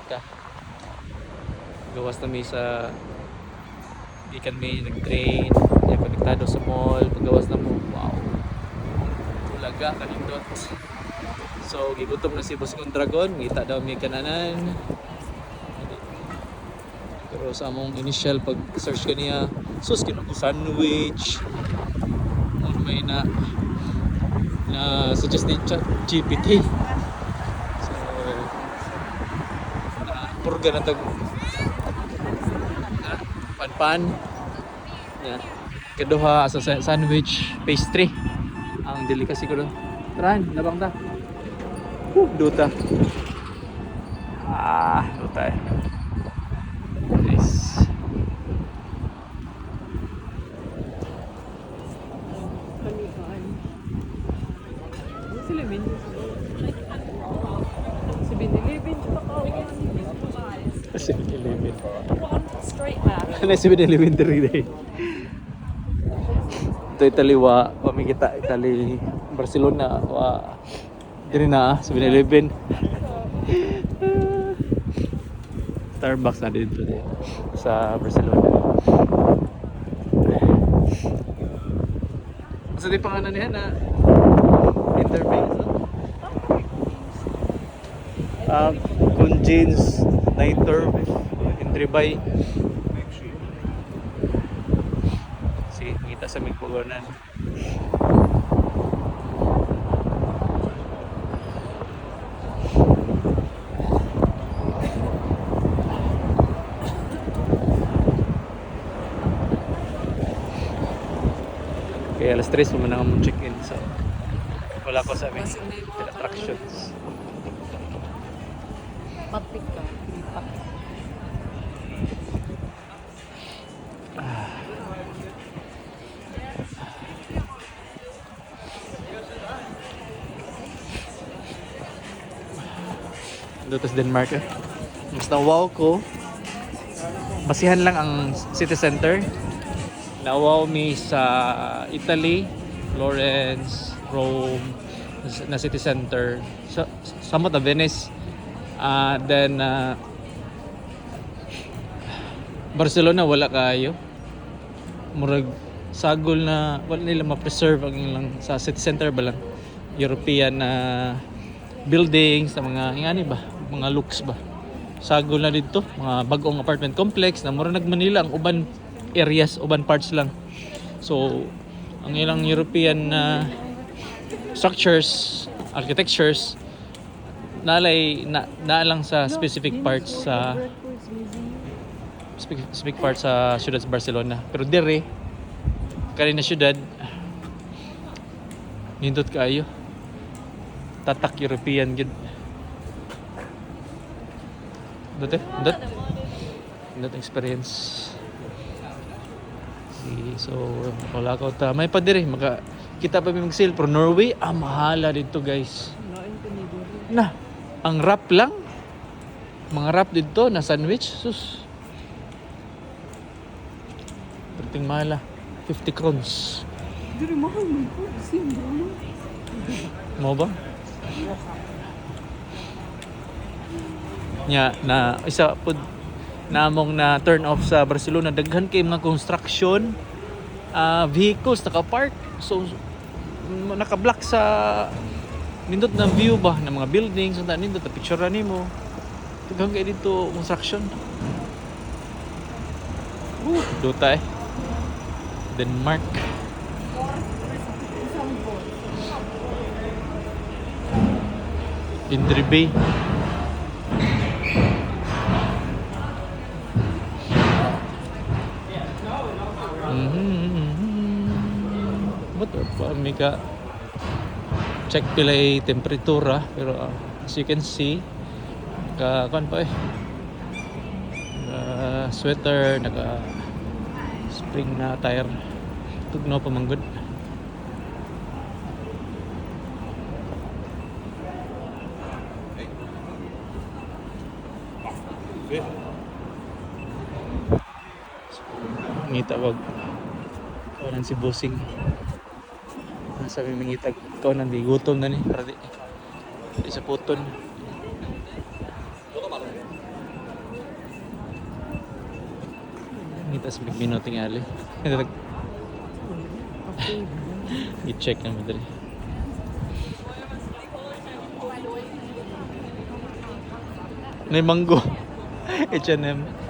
ka. Gawas na may sa ikan may nag-train, may konektado sa mall, paggawas na mo, wow. Ulaga kanindot. So gigutom na si Boss kong Dragon, ngita daw may kananan. Pero sa among initial pag search kaniya, sus kinako sandwich. Ano may na suggest ni Chat GPT. So purga na tag pan yeah. Keduha sa sandwich pastry ang delicacy ko do. Tran, labang ta. Duta. Duta eh. Nice. Sila menu. Si Binilibin siya kawan. 7-Eleven. Straight man. Ano 7-Eleven 3 day? Ito italiwa, pamikita Itali Barcelona, wa diri na 7-Eleven. Starbucks na dito sa Barcelona. Sa di pangalan niya na interface. Kung jeans nighter Intribay. Si kita sa Migpugonan. Kaya alas 3 mo na akong check-in, so wala ko sa aming attractions. Matik ka. Dito sa Denmark eh. Mas na-wow ko. Basihan lang ang city center. Na-wow me sa Italy, Florence, Rome, na city center. Samot na Venice. Then Barcelona wala kayo. Murag sagol na wala nila ma-preserve ang ilang sa city center ba lang. European na buildings na mga ingani ba, mga looks ba. Sagol na dito, mga bagong apartment complex na mura nag Manila ang uban areas, uban parts lang. So ang ilang European structures, architectures naalang sa specific parts sa syudad sa Barcelona. Pero dire kani na syudad nindot kaayo. Tatak European gid. Dot experience. So wala ko ta. May pa dire maka kita pa mi mag-sale pero Norway mahala dito guys. Na ang wrap lang. Mga wrap dito na sandwich sus. Perting mahala 50 crowns. Diri mahal mo po. Simba. Mo ba? Nya na isa pud namong na turn off sa Barcelona daghan kay mga construction vehicles naka-park, so naka-block sa nindot na view ba ng mga buildings unta nindot na picture nimo daghan kay dito construction. Duta eh Denmark. Intribay. Motor pa mika check pilay temperatura pero as you can see kan pa sweater naka spring na tire tugnaw pa manggod. Ngita wag kawalan si bossing sabi mangitag ikaw nang di gutom na ni para di sa puton Itas minuting ali. I-check na madali. May manggo. H&M.